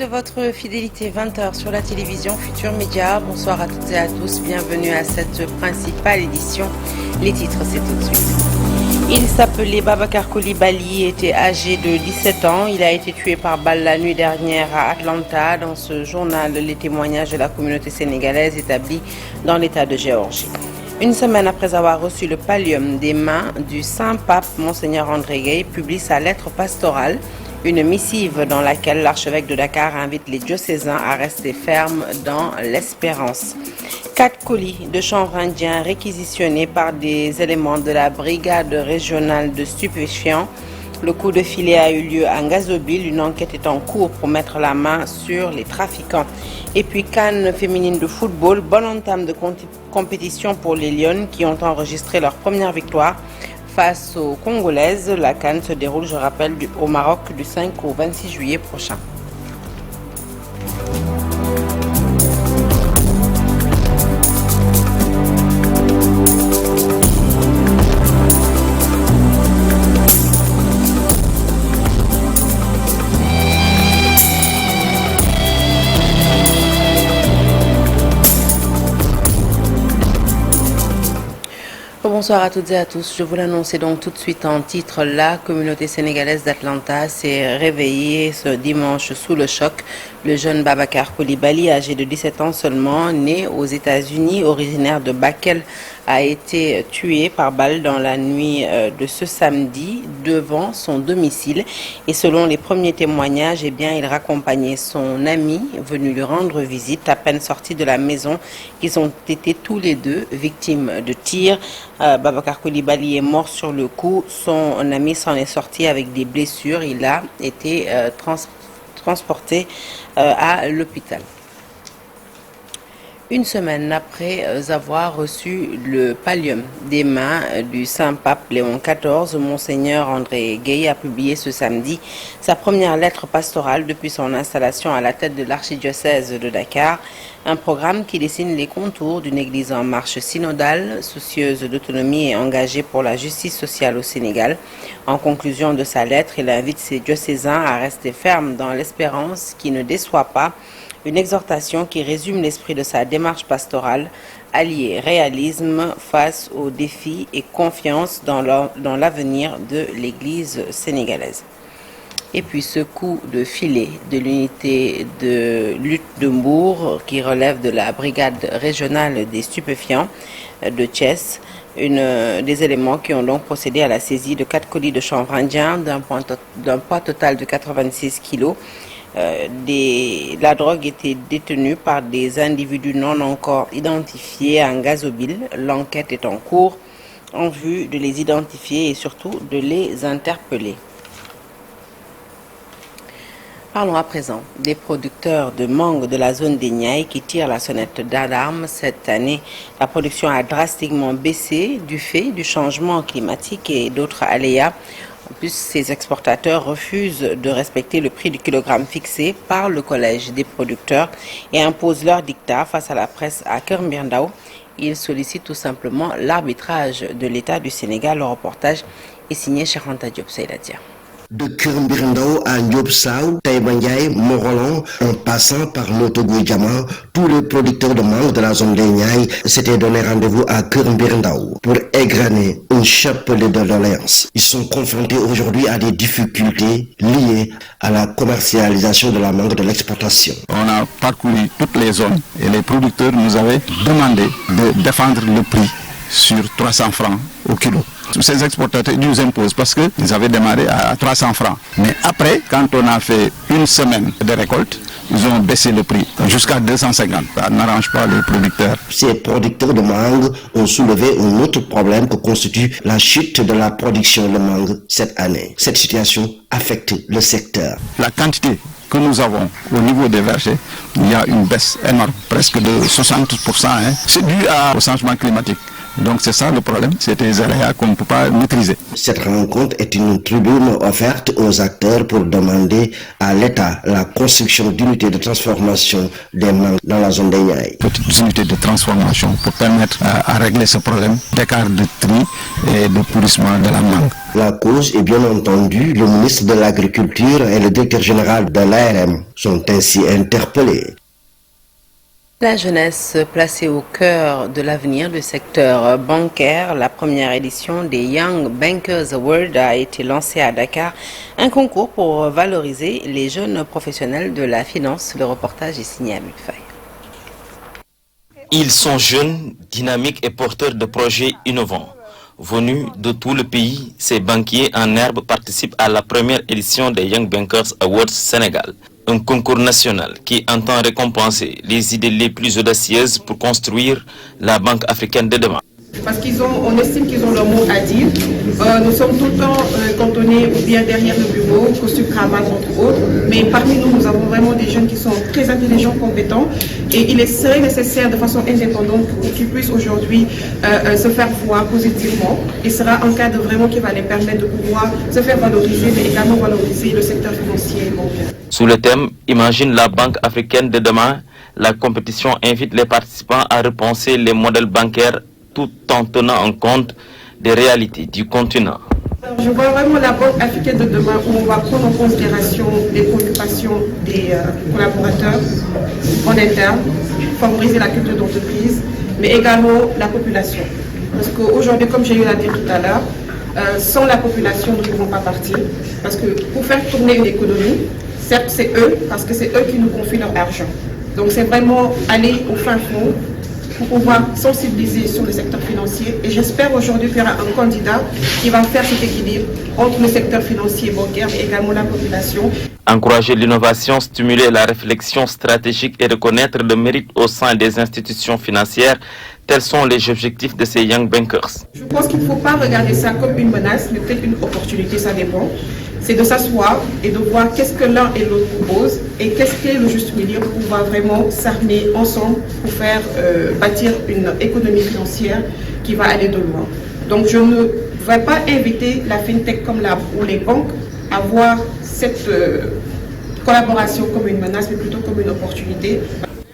de votre fidélité. 20h sur la télévision Futur Média. Bonsoir à toutes et à tous. Bienvenue à cette principale édition. Les titres, c'est tout de suite. Il s'appelait Babacar Coulibaly, était âgé de 17 ans. Il a été tué par balle la nuit dernière à Atlanta. Dans ce journal, les témoignages de la communauté sénégalaise établie dans l'État de Géorgie. Une semaine après avoir reçu le pallium des mains du Saint-Pape, Monseigneur André Gueye publie sa lettre pastorale, une missive dans laquelle l'archevêque de Dakar invite les diocésains à rester fermes dans l'espérance. 4 colis de chanvre indien réquisitionnés par des éléments de la brigade régionale de stupéfiants. Le coup de filet a eu lieu à Ngazobil. Une enquête est en cours pour mettre la main sur les trafiquants. Et puis CAN féminine de football, bonne entame de compétition pour les Lionnes qui ont enregistré leur première victoire face aux Congolaises. La CAN se déroule, je rappelle, au Maroc du 5 au 26 juillet prochain. Bonsoir à toutes et à tous. Je vous l'annonçais donc tout de suite en titre. La communauté sénégalaise d'Atlanta s'est réveillée ce dimanche sous le choc. Le jeune Babacar Coulibaly, âgé de 17 ans seulement, né aux États-Unis, originaire de Bakel, a été tué par balle dans la nuit de ce samedi devant son domicile. Et selon les premiers témoignages, il raccompagnait son ami venu lui rendre visite à peine sorti de la maison. Ils ont été tous les deux victimes de tirs. Babacar Coulibaly est mort sur le coup. Son ami s'en est sorti avec des blessures. Il a été transporté à l'hôpital. Une semaine après avoir reçu le pallium des mains du Saint-Pape Léon XIV, Monseigneur André Gueye a publié ce samedi sa première lettre pastorale depuis son installation à la tête de l'archidiocèse de Dakar, un programme qui dessine les contours d'une église en marche synodale, soucieuse d'autonomie et engagée pour la justice sociale au Sénégal. En conclusion de sa lettre, il invite ses diocésains à rester fermes dans l'espérance qui ne déçoit pas, une exhortation qui résume l'esprit de sa démarche pastorale, allier réalisme face aux défis et confiance dans l'avenir de l'Église sénégalaise. Et puis ce coup de filet de l'unité de lutte de Mbour qui relève de la brigade régionale des stupéfiants de Thiès, des éléments qui ont donc procédé à la saisie de 4 colis de chanvre indien d'un poids total de 86 kilos. La drogue était détenue par des individus non encore identifiés à Ngazobil. L'enquête est en cours en vue de les identifier et surtout de les interpeller. Parlons à présent des producteurs de mangue de la zone des Niayes qui tirent la sonnette d'alarme. Cette année, la production a drastiquement baissé du fait du changement climatique et d'autres aléas. En plus, ces exportateurs refusent de respecter le prix du kilogramme fixé par le collège des producteurs et imposent leur dictat face à la presse à Kermbirndao. Ils sollicitent tout simplement l'arbitrage de l'État du Sénégal. Le reportage est signé Charanta Diop Seyladia. De Kermbirndao à Ndiobsao, Taïba Ndiaye, Morolan, en passant par Notogoué Diama, tous les producteurs de mangue de la zone des Niayes s'étaient donné rendez-vous à Kermbirndao pour égrener une chapelet de doléances. Ils sont confrontés aujourd'hui à des difficultés liées à la commercialisation de la mangue de l'exportation. On a parcouru toutes les zones et les producteurs nous avaient demandé de défendre le prix sur 300 francs au kilo. Tous ces exportateurs nous imposent parce qu'ils avaient démarré à 300 francs. Mais après, quand on a fait une semaine de récolte, ils ont baissé le prix jusqu'à 250. Ça n'arrange pas les producteurs. Ces producteurs de mangue ont soulevé un autre problème que constitue la chute de la production de mangue cette année. Cette situation affecte le secteur. La quantité que nous avons au niveau des vergers, il y a une baisse énorme, presque de 60%. C'est dû au changement climatique. Donc c'est ça le problème, c'est des aléas qu'on ne peut pas maîtriser. Cette rencontre est une tribune offerte aux acteurs pour demander à l'État la construction d'unités de transformation des mangues dans la zone des Niayes. Petites unités de transformation pour permettre à régler ce problème d'écart de tri et de pourrissement de la mangue. La cause est bien entendu, le ministre de l'Agriculture et le directeur général de l'ARM sont ainsi interpellés. La jeunesse placée au cœur de l'avenir du secteur bancaire, la première édition des Young Bankers Awards a été lancée à Dakar. Un concours pour valoriser les jeunes professionnels de la finance. Le reportage est signé à Mulfaï. Ils sont jeunes, dynamiques et porteurs de projets innovants. Venus de tout le pays, ces banquiers en herbe participent à la première édition des Young Bankers Awards Sénégal. Un concours national qui entend récompenser les idées les plus audacieuses pour construire la Banque africaine de demain. Parce on estime qu'ils ont leur mot à dire. Nous sommes tout le temps cantonnés ou bien derrière le bureau, costume cravate entre autres. Mais parmi nous, nous avons vraiment des jeunes qui sont très intelligents, compétents. Et il serait nécessaire de façon indépendante pour qu'ils puissent aujourd'hui se faire voir positivement. Et ce sera un cadre vraiment qui va les permettre de pouvoir se faire valoriser, mais également valoriser le secteur financier et bancaire. Sous le thème « Imagine la Banque africaine de demain », la compétition invite les participants à repenser les modèles bancaires tout en tenant en compte des réalités du continent. Je vois vraiment la Banque africaine de demain où on va prendre en considération les préoccupations des collaborateurs en interne, favoriser la culture d'entreprise, mais également la population. Parce qu'aujourd'hui, comme j'ai eu à dire tout à l'heure, sans la population, nous ne pouvons pas partir. Parce que pour faire tourner une économie, certes c'est eux, parce que c'est eux qui nous confient leur argent. Donc c'est vraiment aller au fin fond pour pouvoir sensibiliser sur le secteur financier. Et j'espère aujourd'hui qu'il y aura un candidat qui va faire cet équilibre entre le secteur financier et bancaire, mais également la population. Encourager l'innovation, stimuler la réflexion stratégique et reconnaître le mérite au sein des institutions financières, tels sont les objectifs de ces Young Bankers. Je pense qu'il ne faut pas regarder ça comme une menace, mais peut-être une opportunité, ça dépend. C'est de s'asseoir et de voir qu'est-ce que l'un et l'autre proposent et qu'est-ce qu'est le juste milieu pour pouvoir vraiment s'armer ensemble pour faire bâtir une économie financière qui va aller de loin. Donc je ne vais pas inviter la FinTech ou les banques à voir cette collaboration comme une menace, mais plutôt comme une opportunité.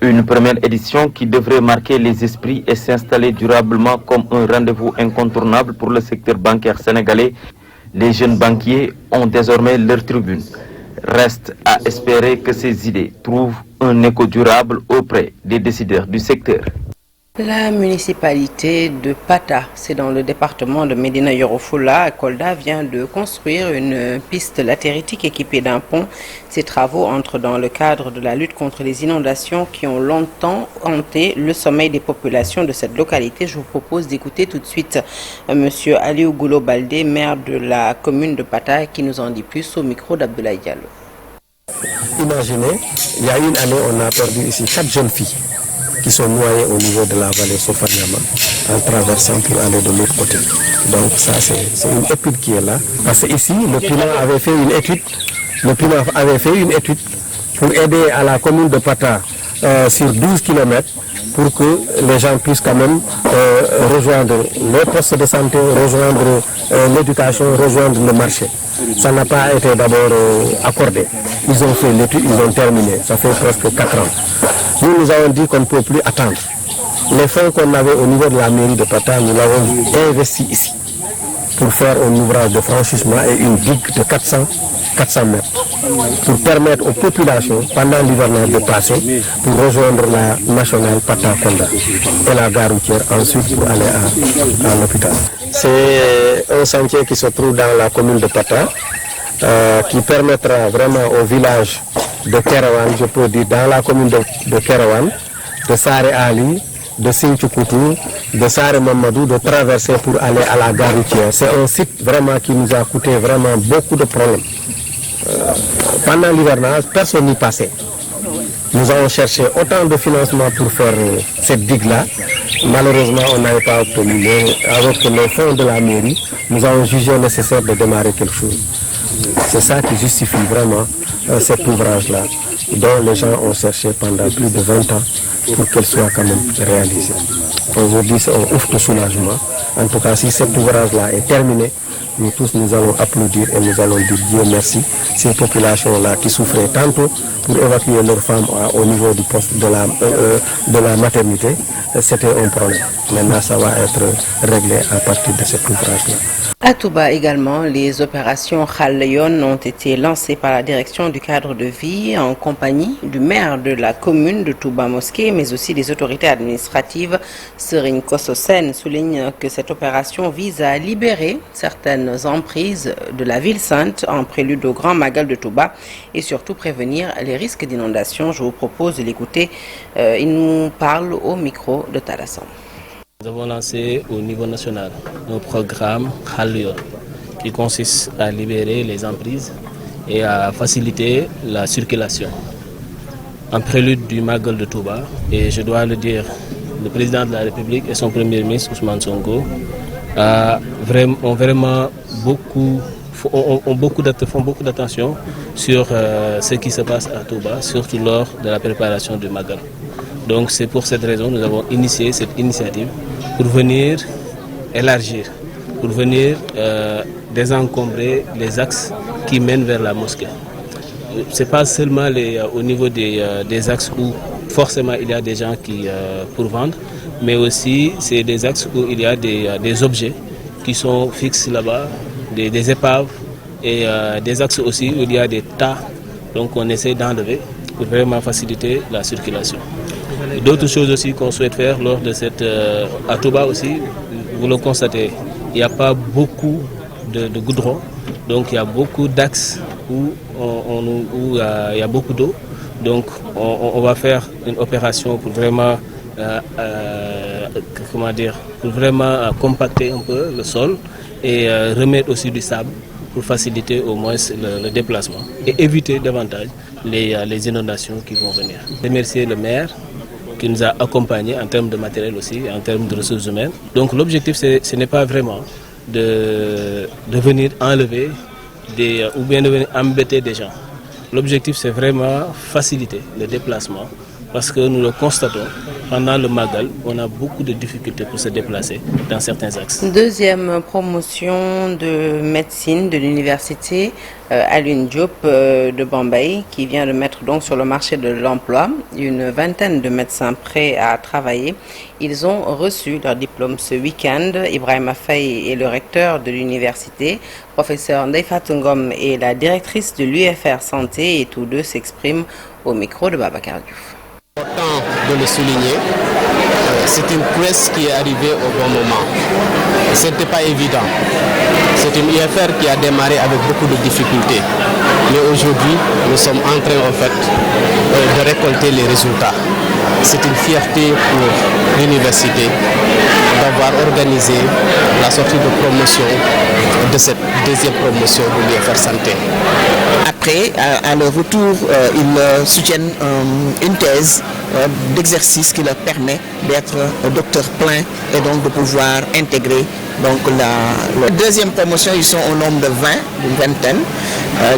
Une première édition qui devrait marquer les esprits et s'installer durablement comme un rendez-vous incontournable pour le secteur bancaire sénégalais. Les jeunes banquiers ont désormais leur tribune. Reste à espérer que ces idées trouvent un écho durable auprès des décideurs du secteur. La municipalité de Pata, c'est dans le département de Médina Yoro Fula, à Kolda, vient de construire une piste latéritique équipée d'un pont. Ces travaux entrent dans le cadre de la lutte contre les inondations qui ont longtemps hanté le sommeil des populations de cette localité. Je vous propose d'écouter tout de suite M. Aliou Goulo Baldé, maire de la commune de Pata, qui nous en dit plus au micro d'Abdoulaye Diallo. Imaginez, il y a une année, on a perdu ici 4 jeunes filles qui sont noyés au niveau de la vallée Sofanyama en traversant pour aller de l'autre côté. Donc ça c'est une étude qui est là. Parce que ici, le PINA avait fait une étude pour aider à la commune de Pata sur 12 km pour que les gens puissent quand même rejoindre les postes de santé, rejoindre l'éducation, rejoindre le marché. Ça n'a pas été d'abord accordé. Ils ont fait l'étude, ils ont terminé. Ça fait presque 4 ans. Nous avons dit qu'on ne peut plus attendre. Les fonds qu'on avait au niveau de la mairie de Pata, nous l'avons investi ici pour faire un ouvrage de franchissement et une digue de 400 mètres pour permettre aux populations, pendant l'hivernage, de passer pour rejoindre la nationale Pata-Kolda et la gare routière ensuite pour aller à l'hôpital. C'est un sentier qui se trouve dans la commune de Pata qui permettra vraiment au village de Kerawan, je peux dire dans la commune de Kerawan, de Sare Ali, de Sinthioukoutou, de Sare Mamadou, de traverser pour aller à la gare routière. C'est un site vraiment qui nous a coûté vraiment beaucoup de problèmes. Pendant l'hivernage, personne n'y passait. Nous avons cherché autant de financement pour faire cette digue-là. Malheureusement, on n'avait pas obtenu. Mais avec les fonds de la mairie, nous avons jugé nécessaire de démarrer quelque chose. C'est ça qui justifie vraiment cet ouvrage-là, dont les gens ont cherché pendant plus de 20 ans pour qu'elle soit quand même réalisée. aujourd'hui c'est un ouf de soulagement. En tout cas, si cet ouvrage-là est terminé, nous tous nous allons applaudir et nous allons dire Dieu merci. Ces populations-là qui souffraient tantôt pour évacuer leurs femmes au niveau du poste de la maternité, c'était un problème. Maintenant, ça va être réglé à partir de cet ouvrage-là. À Touba également, les opérations Khal Yon ont été lancées par la direction du cadre de vie en compagnie du maire de la commune de Touba Mosquée, mais aussi des autorités administratives. Serigne Kososen souligne que cette opération vise à libérer certaines emprises de la ville sainte en prélude au Grand Magal de Touba et surtout prévenir les risques d'inondation. Je vous propose de l'écouter. Il nous parle au micro de Talasson. Nous avons lancé au niveau national un programme Khal Yon qui consiste à libérer les emprises et à faciliter la circulation. En prélude du Magal de Touba, et je dois le dire, le président de la République et son premier ministre Ousmane Sonko font beaucoup d'attention sur ce qui se passe à Touba, surtout lors de la préparation du Magal. Donc c'est pour cette raison que nous avons initié cette initiative pour venir élargir, pour venir désencombrer les axes qui mènent vers la mosquée. Ce n'est pas seulement au niveau des axes où forcément il y a des gens qui pourvendent, mais aussi c'est des axes où il y a des objets qui sont fixes là-bas, des épaves et des axes aussi où il y a des tas, donc on essaie d'enlever pour vraiment faciliter la circulation. D'autres choses aussi qu'on souhaite faire lors de cette... à Touba aussi, vous le constatez, il n'y a pas beaucoup de goudron, donc il y a beaucoup d'axes où il y a beaucoup d'eau. Donc on va faire une opération pour vraiment, pour vraiment compacter un peu le sol et remettre aussi du sable pour faciliter au moins le déplacement et éviter davantage les inondations qui vont venir. Remercier le maire qui nous a accompagnés en termes de matériel aussi, en termes de ressources humaines. Donc l'objectif, ce n'est pas vraiment de venir enlever ou bien de venir embêter des gens. L'objectif, c'est vraiment faciliter le déplacement parce que nous le constatons, pendant le Magal, on a beaucoup de difficultés pour se déplacer dans certains axes. Deuxième promotion de médecine de l'université Alioune Diop de Bambey qui vient de mettre donc sur le marché de l'emploi une vingtaine de médecins prêts à travailler. Ils ont reçu leur diplôme ce week-end. Ibrahima Faye est le recteur de l'université. Professeur Ndeye Fatou Ngom est la directrice de l'UFR Santé et tous deux s'expriment au micro de Babacar Diouf. Important de le souligner, c'est une prouesse qui est arrivée au bon moment. Ce n'était pas évident. C'est une UFR qui a démarré avec beaucoup de difficultés. Mais aujourd'hui, nous sommes en train en fait de récolter les résultats. C'est une fierté pour l'université d'avoir organisé la sortie de promotion de cette deuxième promotion de l'UFR Santé. Après, à leur retour, ils soutiennent une thèse d'exercice qui leur permet d'être docteur plein et donc de pouvoir intégrer donc la deuxième promotion. Ils sont au nombre de 20, d'une vingtaine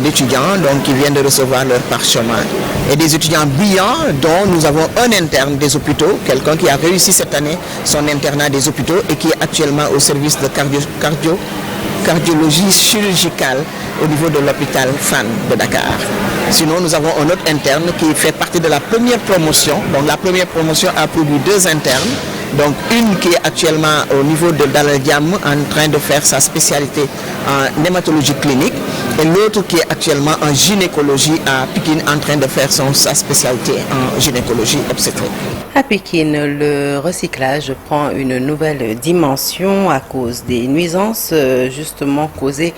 d'étudiants donc qui viennent de recevoir leur parchemin et des étudiants brillants dont nous avons un interne des hôpitaux, quelqu'un qui a réussi cette année son internat des hôpitaux et qui est actuellement au service de cardiologie chirurgicale au niveau de l'hôpital Fann de Dakar. Sinon, nous avons un autre interne qui fait partie de la première promotion. Donc la première promotion a produit 2 internes. Donc une qui est actuellement au niveau de Dalal Diam en train de faire sa spécialité en hématologie clinique et l'autre qui est actuellement en gynécologie à Pikine en train de faire sa spécialité en gynécologie obstétrique. À Pékin, le recyclage prend une nouvelle dimension à cause des nuisances justement causées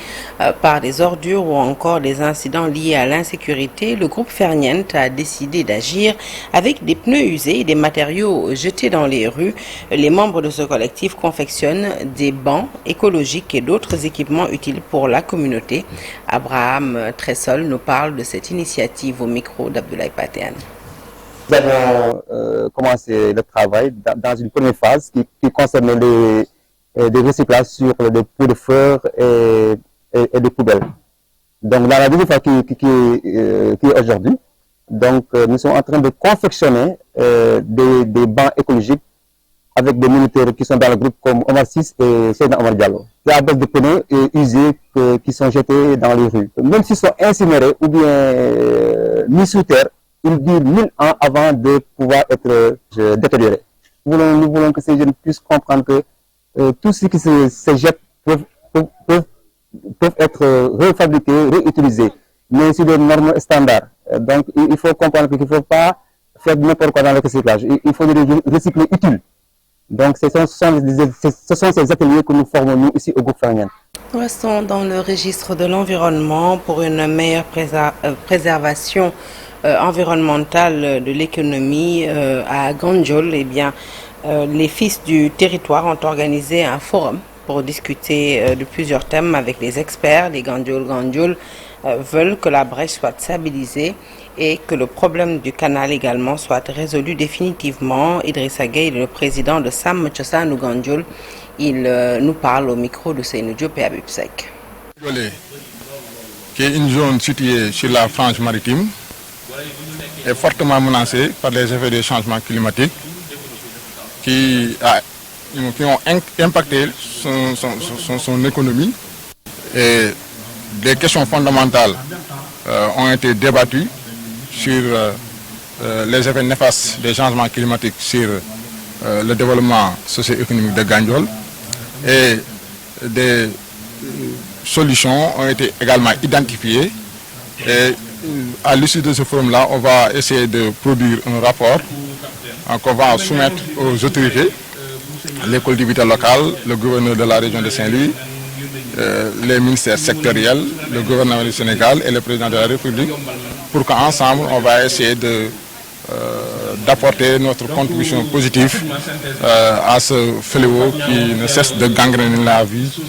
par des ordures ou encore des incidents liés à l'insécurité. Le groupe Ferniente a décidé d'agir avec des pneus usés et des matériaux jetés dans les rues. Les membres de ce collectif confectionnent des bancs écologiques et d'autres équipements utiles pour la communauté. Abraham Tressol nous parle de cette initiative au micro d'Abdoulaye Patéane. Nous avons commencé le travail dans une première phase qui concerne les recyclages sur les pots de fleurs et des poubelles. Donc dans la deuxième phase qui est aujourd'hui, donc nous sommes en train de confectionner des bancs écologiques avec des militaires qui sont dans le groupe comme Omar Sis et Seydina Omar Diallo. C'est à base de pneus usés qui sont jetés dans les rues. Même s'ils sont incinérés ou bien mis sous terre, ils durent 1000 ans avant de pouvoir être détériorés. Nous voulons que ces jeunes puissent comprendre que tout ce qui se jette peuvent être refabriqués, réutilisés, mais sur des normes standards. Donc il faut comprendre qu'il ne faut pas faire n'importe quoi dans le recyclage. Il faut des recycler utiles. Donc ce sont ces ateliers que nous formons nous ici au groupe Farnian. Restons dans le registre de l'environnement pour une meilleure préservation environnementale de l'économie à Gandiol. Eh bien, les fils du territoire ont organisé un forum pour discuter de plusieurs thèmes avec les experts. Les Gandiol veulent que la brèche soit stabilisée et que le problème du canal également soit résolu définitivement. Idrissa Gueye, le président de Sam Tchossanu Gandiol, il nous parle au micro de Seynou Diop et Abib Sek. Qui est une zone située sur la frange maritime, est fortement menacée par les effets des changements climatiques qui ont impacté son économie. Et des questions fondamentales ont été débattues sur les effets néfastes des changements climatiques sur le développement socio-économique de Gandiol, et des solutions ont été également identifiées. Et à l'issue de ce forum-là, on va essayer de produire un rapport qu'on va soumettre aux autorités, les collectivités locales, le gouverneur de la région de Saint-Louis, les ministères sectoriels, le gouvernement du Sénégal et le président de la République, pour qu'ensemble on va essayer d'apporter notre contribution positive à ce fléau qui ne cesse de gangréner la vie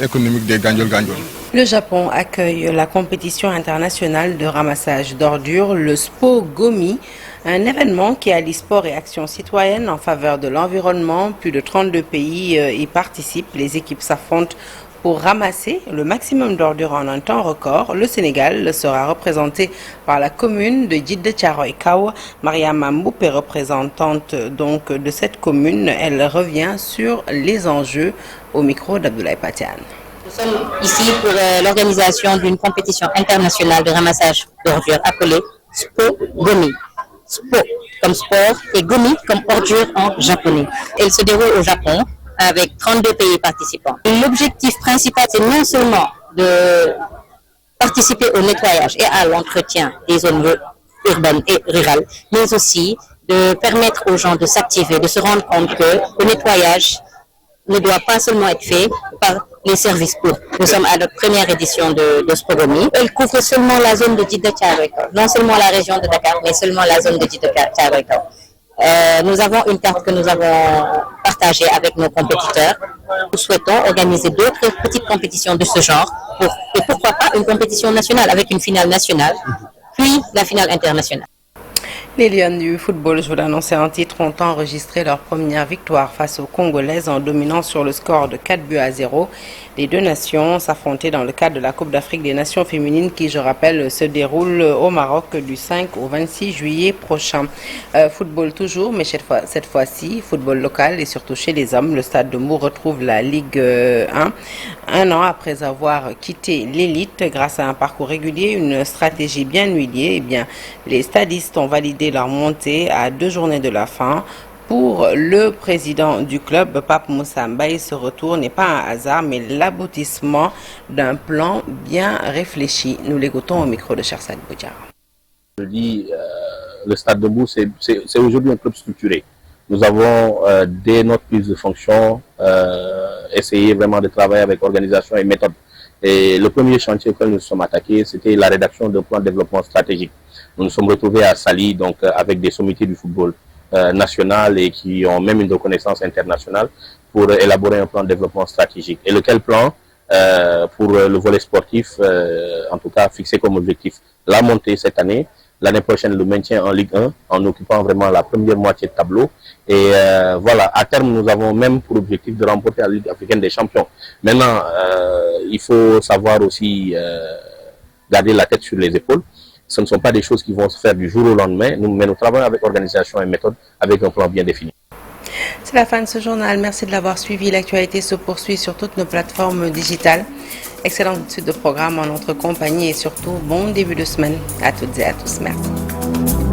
économique des Gandiol. Le Japon accueille la compétition internationale de ramassage d'ordures, le SPO Gomi, un événement qui allie sport et action citoyenne en faveur de l'environnement. Plus de 32 pays y participent. Les équipes s'affrontent pour ramasser le maximum d'ordures en un temps record. Le Sénégal sera représenté par la commune de Djiddah Thiaroye Kao. Mariama Mboup est représentante donc de cette commune. Elle revient sur les enjeux au micro d'Abdoulaye Patian. Nous sommes ici pour l'organisation d'une compétition internationale de ramassage d'ordures appelée SPO Gomi. SPO comme sport et Gomi comme ordure en japonais. Elle se déroule au Japon avec 32 pays participants. L'objectif principal, c'est non seulement de participer au nettoyage et à l'entretien des zones urbaines et rurales, mais aussi de permettre aux gens de s'activer, de se rendre compte que le nettoyage ne doit pas seulement être fait par les services publics. Nous sommes à notre première édition de Spogomi. Elle couvre seulement la zone de Djiddah Thiaroye Kao, non seulement la région de Dakar, mais seulement la zone de Djiddah Thiaroye Kao. Nous avons une carte que nous avons partagée avec nos compétiteurs. Nous souhaitons organiser d'autres petites compétitions de ce genre et pourquoi pas une compétition nationale avec une finale nationale, puis la finale internationale. Les Lions du football, je vous l'annonçais en titre, ont enregistré leur première victoire face aux Congolaises en dominant sur le score de 4-0. Les deux nations s'affrontaient dans le cadre de la Coupe d'Afrique des Nations féminines qui, je rappelle, se déroule au Maroc du 5 au 26 juillet prochain. Football toujours, mais cette fois-ci, football local et surtout chez les hommes. Le Stade de Mbour retrouve la Ligue 1. Un an après avoir quitté l'élite grâce à un parcours régulier, une stratégie bien huilée, eh bien, les stadistes ont validé leur montée à 2 journées de la fin. Pour le président du club, Pape Moussa Mbaye, ce retour n'est pas un hasard, mais l'aboutissement d'un plan bien réfléchi. Nous l'égotons au micro de Chersad Boudiara. Je dis, le Stade de Mbour, c'est aujourd'hui un club structuré. Nous avons, dès notre prise de fonction, essayé vraiment de travailler avec organisation et méthode. Et le premier chantier auquel nous sommes attaqués, c'était la rédaction d'un plan de développement stratégique. Nous nous sommes retrouvés à Sali, donc avec des sommeliers du football national et qui ont même une reconnaissance internationale pour élaborer un plan de développement stratégique. Et lequel plan, pour le volet sportif, en tout cas fixé comme objectif la montée cette année, l'année prochaine le maintien en Ligue 1 en occupant vraiment la première moitié de tableau. Et voilà, à terme nous avons même pour objectif de remporter la Ligue africaine des champions. Maintenant, il faut savoir aussi garder la tête sur les épaules. Ce ne sont pas des choses qui vont se faire du jour au lendemain, mais nous travaillons avec organisation et méthode, avec un plan bien défini. C'est la fin de ce journal. Merci de l'avoir suivi. L'actualité se poursuit sur toutes nos plateformes digitales. Excellente suite de programme en notre compagnie et surtout bon début de semaine à toutes et à tous. Merci.